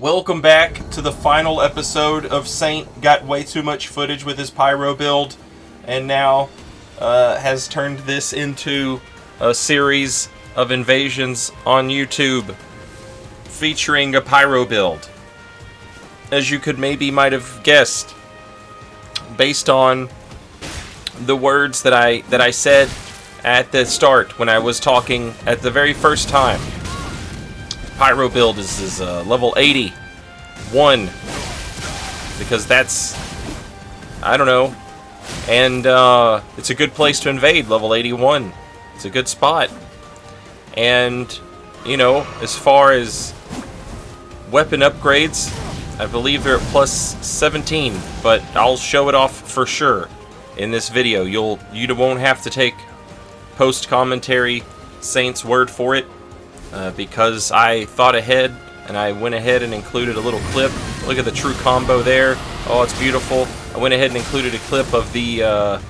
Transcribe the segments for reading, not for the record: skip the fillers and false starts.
Welcome back to the final episode of Saint. Got way too much footage with his pyro build, and now has turned this into a series of invasions on YouTube featuring a pyro build. As you could might have guessed, based on the words that I said at the start when I was talking at the very first time. Pyro build is level 81 because that's, I don't know, and it's a good place to invade. Level 81, it's a good spot. And you know, as far as weapon upgrades, I believe they're at plus 17, but I'll show it off for sure in this video. You won't have to take post commentary Saint's word for it. Because I thought ahead and I went ahead and included a little clip. Look at the true combo there. Oh, it's beautiful. I went ahead and included a clip of the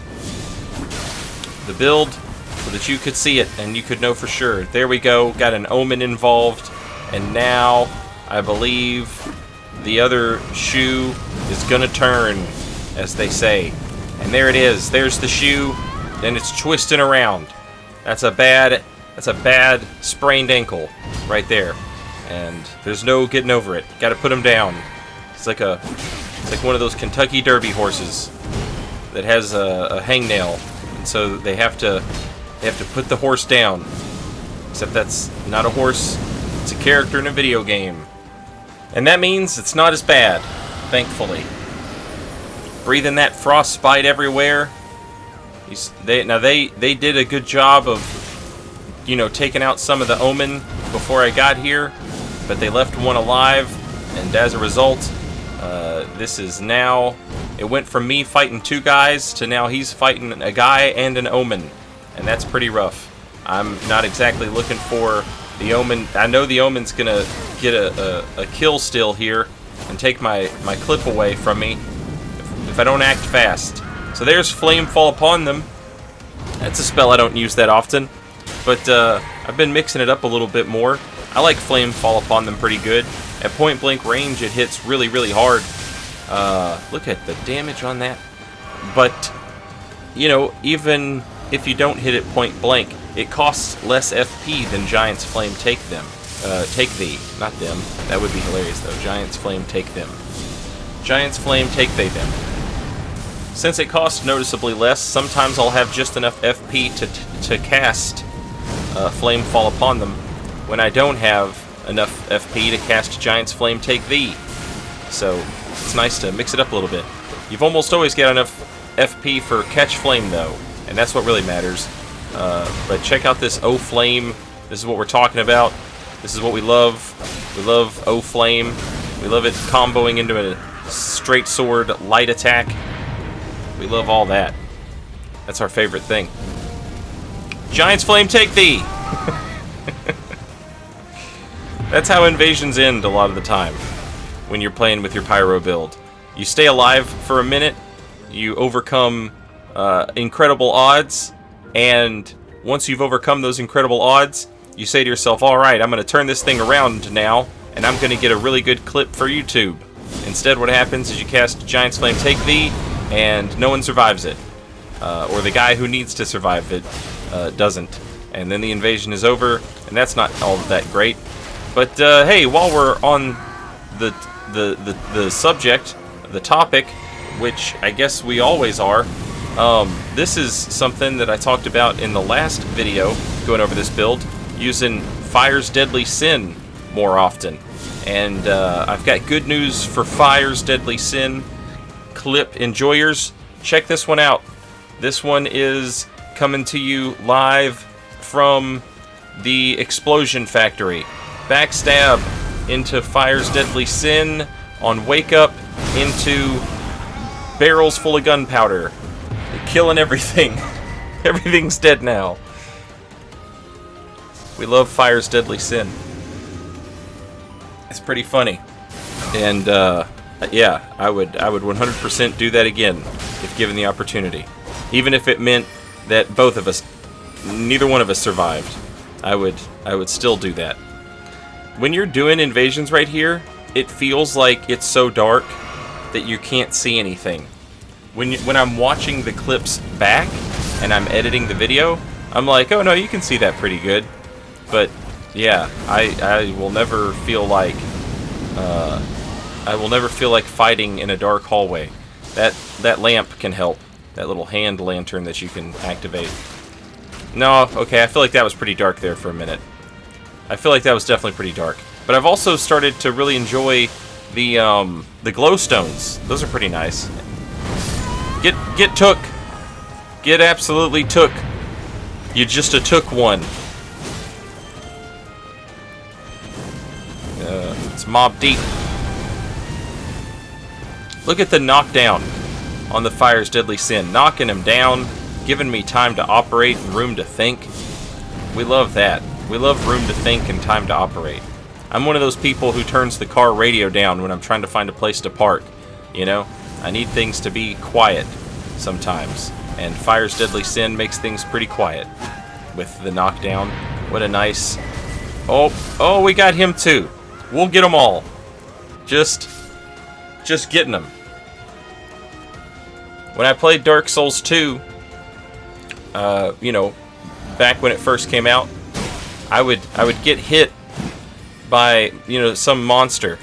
build so that you could see it and you could know for sure. There we go. Got an omen involved, and now I believe the other shoe is gonna turn, as they say. And there it is. There's the shoe, and it's twisting around. That's a bad sprained ankle right there, and there's no getting over it. Got to put him down. It's like one of those Kentucky Derby horses that has a hangnail, and so they have to put the horse down. Except that's not a horse; it's a character in a video game, and that means it's not as bad, thankfully. Breathing that frostbite everywhere. They did a good job of, you know, taking out some of the omen before I got here, but they left one alive, and as a result, this is now, it went from me fighting two guys to now he's fighting a guy and an omen, and that's pretty rough. I'm not exactly looking for the omen. I know the omen's gonna get a kill still here and take my clip away from me if I don't act fast. So there's Flamefall upon them. That's a spell I don't use that often, but I've been mixing it up a little bit more. I like Flamefall upon them pretty good. At point blank range, it hits really, really hard. Look at the damage on that. But, you know, even if you don't hit it point blank, it costs less FP than Giant's Flame take them. Take thee, not them. That would be hilarious though. Giant's Flame take them. Giant's Flame take they them. Since it costs noticeably less, sometimes I'll have just enough FP to cast Flamefall upon them when I don't have enough FP to cast Giant's Flame Take Thee. So it's nice to mix it up a little bit. You've almost always got enough FP for Catch Flame though, and that's what really matters. But check out this O Flame. This is what we're talking about. This is what we love. We love O Flame. We love it comboing into a straight sword light attack. We love all that. That's our favorite thing. Giant's Flame Take Thee! That's how invasions end a lot of the time when you're playing with your pyro build. You stay alive for a minute, you overcome incredible odds, and once you've overcome those incredible odds, you say to yourself, alright, I'm going to turn this thing around now, and I'm going to get a really good clip for YouTube. Instead, what happens is you cast Giant's Flame Take Thee, and no one survives it. Or the guy who needs to survive it doesn't. And then the invasion is over, and that's not all that great. But hey, while we're on the subject, the topic, which I guess we always are, this is something that I talked about in the last video, going over this build, using Fire's Deadly Sin more often. And I've got good news for Fire's Deadly Sin clip enjoyers. Check this one out. This one is coming to you live from the Explosion Factory. Backstab into Fire's Deadly Sin on Wake Up into barrels full of gunpowder. Killing everything. Everything's dead now. We love Fire's Deadly Sin. It's pretty funny. And yeah, I would 100% do that again if given the opportunity. Even if it meant that both of us, neither one of us survived, I would still do that. When you're doing invasions right here, it feels like it's so dark that you can't see anything. When I'm watching the clips back and I'm editing the video, I'm like, oh no, you can see that pretty good. But yeah, I will never feel like fighting in a dark hallway. That lamp can help. That little hand lantern that you can activate. No, okay, I feel like that was pretty dark there for a minute. I feel like that was definitely pretty dark. But I've also started to really enjoy the glowstones. Those are pretty nice. Get took. Get absolutely took. You just took one. It's Mob Deep. Look at the knockdown on the Fire's Deadly Sin. Knocking him down, giving me time to operate and room to think. We love that. We love room to think and time to operate. I'm one of those people who turns the car radio down when I'm trying to find a place to park. You know? I need things to be quiet sometimes. And Fire's Deadly Sin makes things pretty quiet with the knockdown. What a nice... Oh, we got him too. We'll get them all. Just getting them. When I played Dark Souls 2, you know, back when it first came out, I would get hit by, you know, some monster,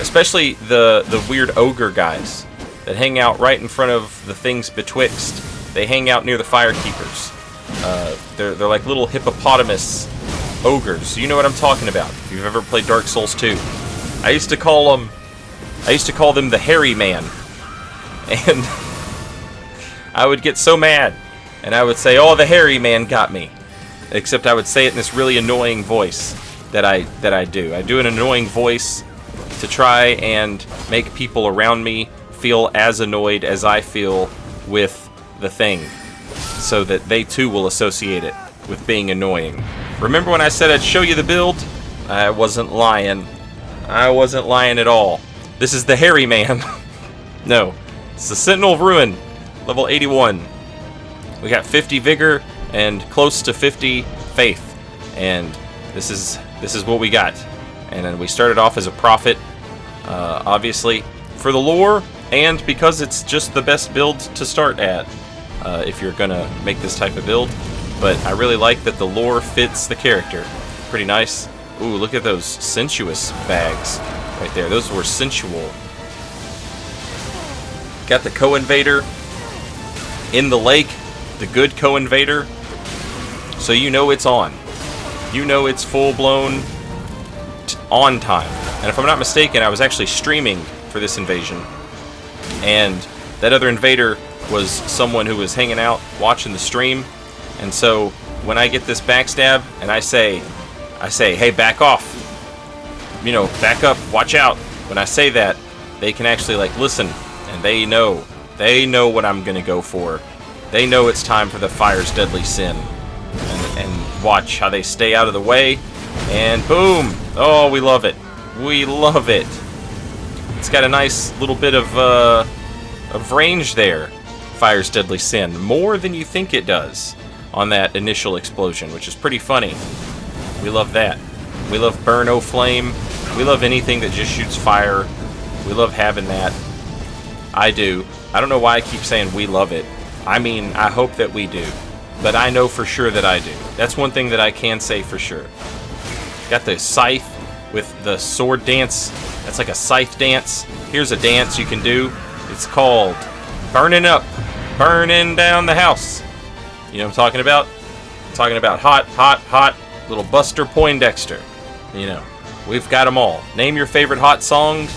especially the weird ogre guys that hang out right in front of the things betwixt. They hang out near the fire keepers. They're like little hippopotamus ogres. You know what I'm talking about if you've ever played Dark Souls 2. I used to call them the hairy man, and I would get so mad, and I would say, "Oh, the hairy man got me," except I would say it in this really annoying voice that I do. I do an annoying voice to try and make people around me feel as annoyed as I feel with the thing, so that they too will associate it with being annoying. Remember when I said I'd show you the build? I wasn't lying. I wasn't lying at all. This is the hairy man. No, it's the Sentinel of Ruin, level 81. We got 50 vigor and close to 50 faith, and this is what we got. And then we started off as a prophet, obviously for the lore, and because it's just the best build to start at if you're gonna make this type of build. But I really like that the lore fits the character. Pretty nice. Ooh, look at those sensuous bags right there. Those were sensual. Got the co-invader in the lake, the good co-invader. So you know it's on. You know it's full-blown on time. And if I'm not mistaken, I was actually streaming for this invasion. And that other invader was someone who was hanging out, watching the stream. And so when I get this backstab and I say, hey, back off. You know, back up, watch out. When I say that, they can actually like listen, and they know what I'm gonna go for. They know it's time for the Fire's Deadly Sin. And watch how they stay out of the way, and boom! Oh, we love it. We love it. It's got a nice little bit of range there, Fire's Deadly Sin. More than you think it does on that initial explosion, which is pretty funny. We love that. We love Burn O Flame. We love anything that just shoots fire. We love having that. I do. I don't know why I keep saying we love it. I mean, I hope that we do. But I know for sure that I do. That's one thing that I can say for sure. Got the scythe with the sword dance. That's like a scythe dance. Here's a dance you can do. It's called Burning Up. Burning down the house. You know what I'm talking about? I'm talking about hot, hot, hot. Little Buster Poindexter. You know, we've got them all. Name your favorite hot songs,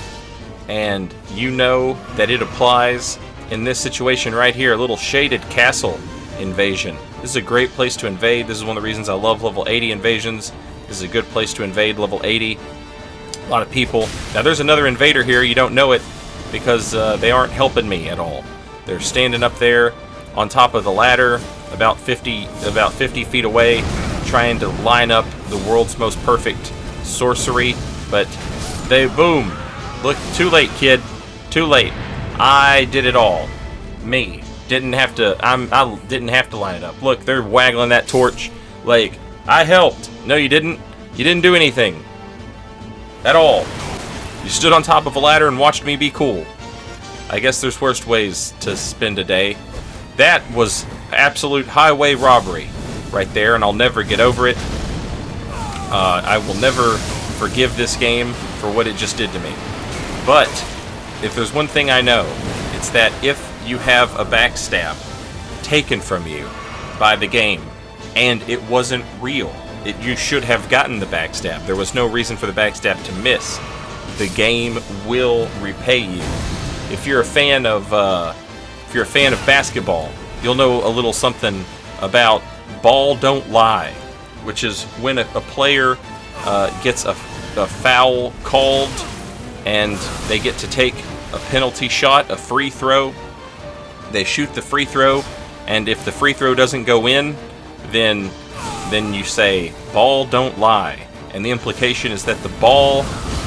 and you know that it applies in this situation right here. A little shaded castle invasion. This is a great place to invade. This is one of the reasons I love level 80 invasions. This is a good place to invade level 80. A lot of people. Now there's another invader here. You don't know it because they aren't helping me at all. They're standing up there on top of the ladder, about 50 feet away, trying to line up the world's most perfect sorcery, but they boom. Look, too late, kid. Too late. I did it all. Me. Didn't have to. I didn't have to line it up. Look, they're waggling that torch like I helped. No, you didn't. You didn't do anything at all. You stood on top of a ladder and watched me be cool. I guess there's worse ways to spend a day. That was absolute highway robbery right there, and I'll never get over it. I will never forgive this game for what it just did to me. But if there's one thing I know, it's that if you have a backstab taken from you by the game and it wasn't real, you should have gotten the backstab. There was no reason for the backstab to miss. The game will repay you. If you're a fan of basketball, you'll know a little something about ball don't lie, which is when a player gets a foul called and they get to take a penalty shot, a free throw. They shoot the free throw, and if the free throw doesn't go in, then you say, ball don't lie. And the implication is that the ball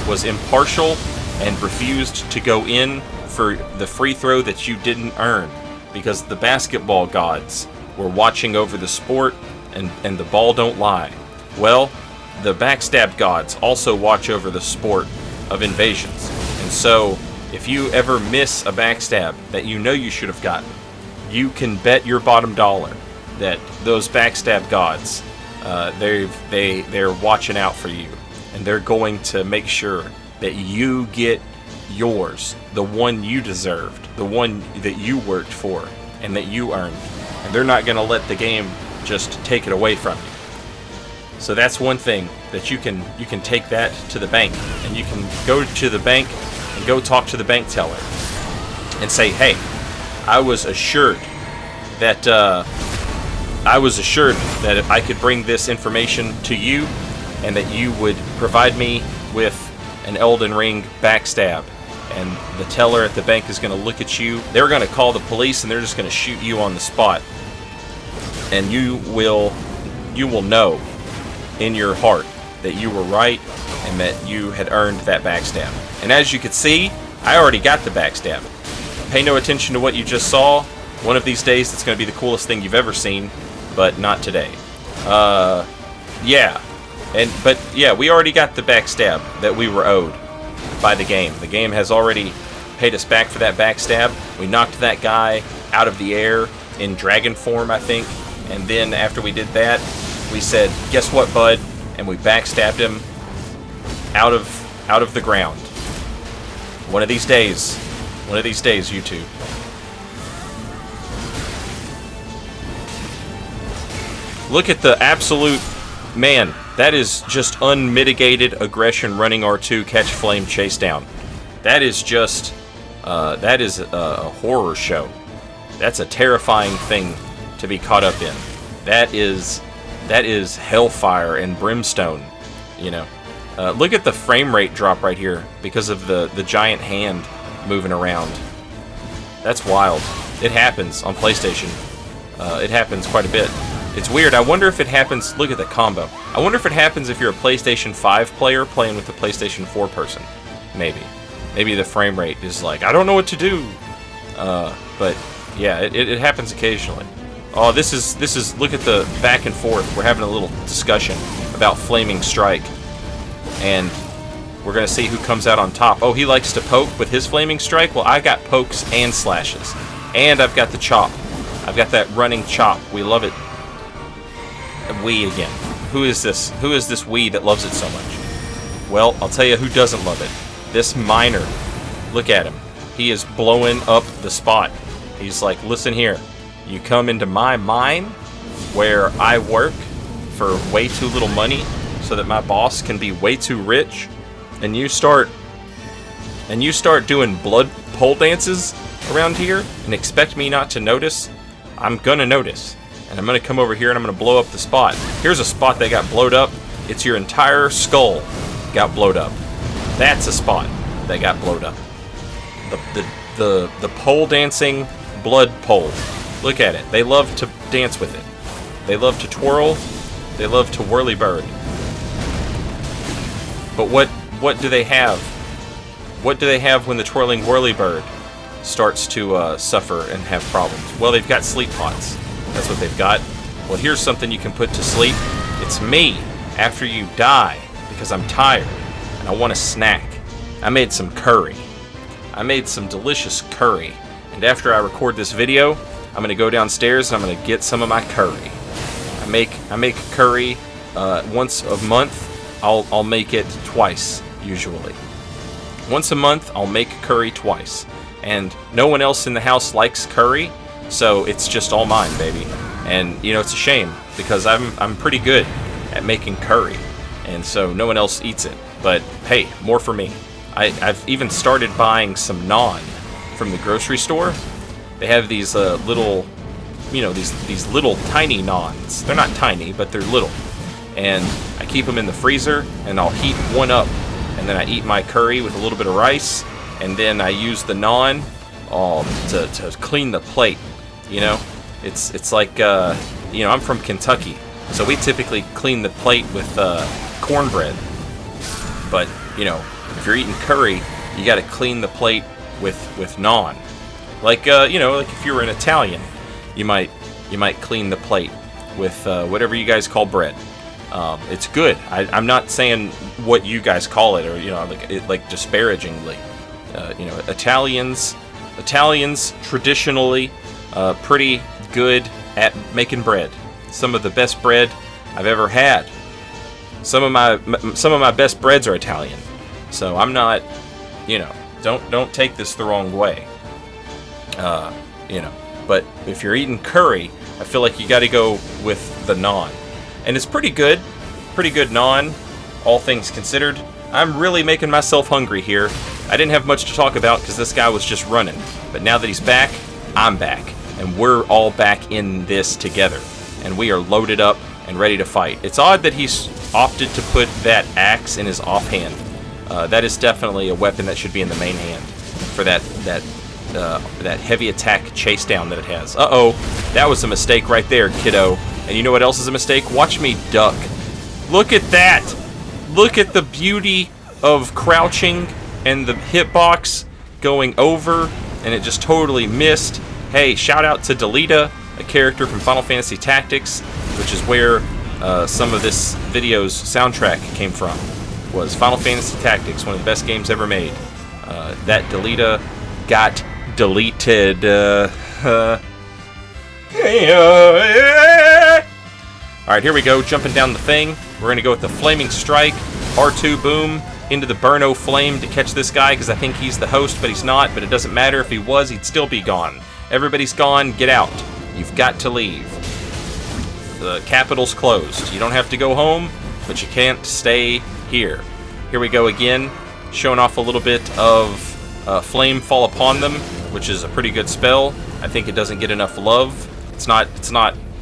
was impartial and refused to go in for the free throw that you didn't earn, because the basketball gods were watching over the sport, and the ball don't lie. Well, the backstab gods also watch over the sport of invasions. And so, if you ever miss a backstab that you know you should have gotten, you can bet your bottom dollar that those backstab gods, they're watching out for you, and they're going to make sure that you get yours, the one you deserved, the one that you worked for and that you earned. And they're not going to let the game just take it away from you. So that's one thing that you can take that to the bank, and you can go to the bank and go talk to the bank teller and say, hey, I was assured that if I could bring this information to you and that you would provide me with an Elden Ring backstab. And the teller at the bank is going to look at you. They're going to call the police, and they're just going to shoot you on the spot. And you will know in your heart that you were right and that you had earned that backstab. And as you can see, I already got the backstab. Pay no attention to what you just saw. One of these days, it's going to be the coolest thing you've ever seen, but not today. Yeah. But we already got the backstab that we were owed by the game. The game has already paid us back for that backstab. We knocked that guy out of the air in dragon form, I think. And then after we did that, we said, guess what, bud? And we backstabbed him out of the ground. One of these days, YouTube. Look at the absolute, man, that is just unmitigated aggression running R2 catch flame chase down. That is just, that is a horror show. That's a terrifying thing to be caught up in. That is hellfire and brimstone, you know. Look at the frame rate drop right here because of the giant hand moving around. That's wild. It happens on PlayStation. It happens quite a bit. It's weird. I wonder if it happens... Look at the combo. I wonder if it happens if you're a PlayStation 5 player playing with a PlayStation 4 person. Maybe. Maybe the frame rate is like, I don't know what to do. But, yeah, it happens occasionally. Oh, this is... Look at the back and forth. We're having a little discussion about Flaming Strike. And we're going to see who comes out on top. Oh, he likes to poke with his Flaming Strike? Well, I got pokes and slashes. And I've got the chop. I've got that running chop. We love it. We again. Who is this? Who is this we that loves it so much? Well, I'll tell you who doesn't love it. This miner. Look at him. He is blowing up the spot. He's like, listen here. You come into my mine where I work for way too little money so that my boss can be way too rich, and you start doing blood pole dances around here and expect me not to notice. I'm gonna notice. And I'm going to come over here and I'm going to blow up the spot. Here's a spot that got blowed up. It's your entire skull got blowed up. That's a spot that got blowed up. The pole dancing blood pole. Look at it. They love to dance with it. They love to twirl. They love to whirly bird. But what do they have? What do they have when the twirling whirly bird starts to suffer and have problems? Well, they've got sleep pots. That's what they've got. Well, here's something you can put to sleep. It's me after you die because I'm tired and I want a snack. I made some curry. I made some delicious curry. And after I record this video, I'm going to go downstairs and I'm going to get some of my curry. I make curry once a month. I'll make it twice, usually. Once a month, I'll make curry twice. And no one else in the house likes curry, so it's just all mine, baby. And, you know, it's a shame, because I'm pretty good at making curry. And so no one else eats it. But, hey, more for me. I've even started buying some naan from the grocery store. They have these little, you know, these little tiny naans. They're not tiny, but they're little. And I keep them in the freezer, and I'll heat one up. And then I eat my curry with a little bit of rice. And then I use the naan to clean the plate, you know? It's like, you know, I'm from Kentucky. So we typically clean the plate with cornbread. But, you know, if you're eating curry, you got to clean the plate with naan. Like, you know, like if you were an Italian, you might clean the plate with whatever you guys call bread. It's good. I'm not saying what you guys call it, or, you know, like disparagingly. You know, Italians traditionally pretty good at making bread. Some of the best bread I've ever had. Some of my best breads are Italian. So I'm not, you know, don't take this the wrong way. You know, but if you're eating curry, I feel like you got to go with the naan. And it's pretty good naan, all things considered. I'm really making myself hungry here. I didn't have much to talk about because this guy was just running. But now that he's back, I'm back. And we're all back in this together. And we are loaded up and ready to fight. It's odd that he's opted to put that axe in his offhand. That is definitely a weapon that should be in the main hand for that heavy attack chase down that it has. Uh-oh, that was a mistake right there, kiddo. And you know what else is a mistake? Watch me duck. Look at that! Look at the beauty of crouching and the hitbox going over, and it just totally missed. Hey, shout out to Delita, a character from Final Fantasy Tactics, which is where some of this video's soundtrack came from. Was Final Fantasy Tactics, one of the best games ever made. That Delita got deleted. Alright, here we go, jumping down the thing. We're going to go with the Flaming Strike, R2 boom, into the Burno Flame to catch this guy, because I think he's the host, but he's not. But it doesn't matter. If he was, he'd still be gone. Everybody's gone. Get out. You've got to leave. The capital's closed. You don't have to go home, but you can't stay here. Here we go again, showing off a little bit of Flamefall upon them, which is a pretty good spell. I think it doesn't get enough love. It's not,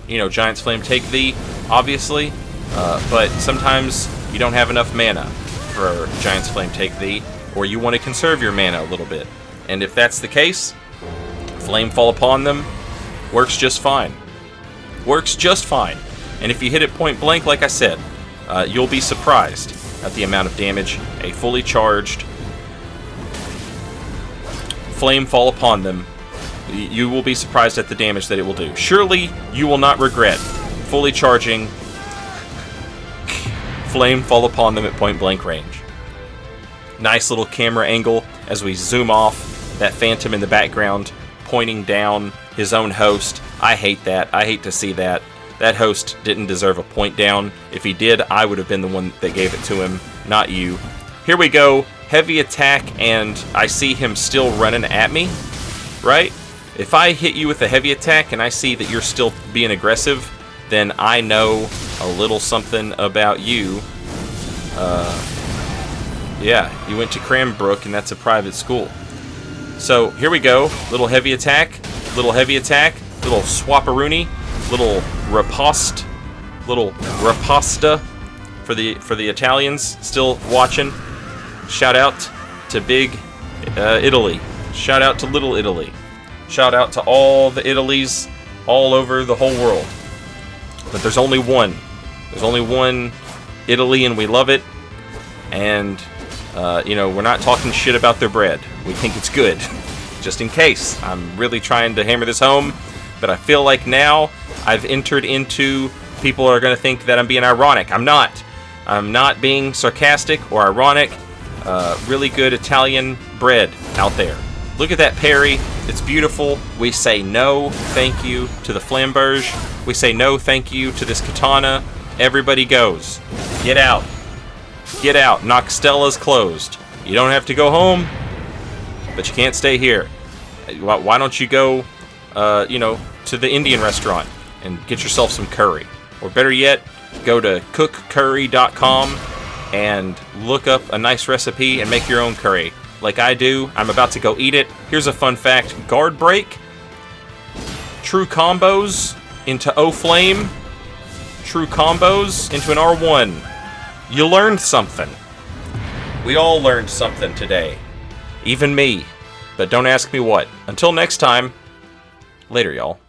you know, Giant's Flame take thee, obviously, but sometimes you don't have enough mana for Giant's Flame take thee, or you want to conserve your mana a little bit. And if that's the case, Flamefall upon them works just fine. Works just fine. And if you hit it point blank, like I said, you'll be surprised at the amount of damage a fully charged Flamefall upon them. You will be surprised at the damage that it will do. Surely you will not regret fully charging Flamefall upon them at point blank range. Nice little camera angle as we zoom off that phantom in the background pointing down his own host. I hate that. I hate to see that. That host didn't deserve a point down. If he did, I would have been the one that gave it to him, not you. Here we go. Heavy attack, and I see him still running at me, right? If I hit you with a heavy attack and I see that you're still being aggressive, then I know a little something about you. Yeah, you went to Cranbrook, and that's a private school. So, here we go. Little heavy attack, little swapperoonie, little riposta for the Italians still watching. Shout out to Big Italy. Shout out to Little Italy. Shout out to all the Italies all over the whole world. But there's only one. There's only one Italy, and we love it. And, you know, we're not talking shit about their bread. We think it's good. Just in case. I'm really trying to hammer this home. But I feel like now I've entered into... People are going to think that I'm being ironic. I'm not. I'm not being sarcastic or ironic. really good Italian bread out there. Look at that parry. It's beautiful. We say no thank you to the flamberge. We say no thank you to this katana. Everybody goes. Get out. Get out. Noxtella's closed. You don't have to go home, but you can't stay here. Why don't you go, to the Indian restaurant and get yourself some curry? Or better yet, go to cookcurry.com and look up a nice recipe and make your own curry. Like I do. I'm about to go eat it. Here's a fun fact. Guard break. True combos into O-Flame. True combos into an R1. You learned something. We all learned something today. Even me. But don't ask me what. Until next time. Later, y'all.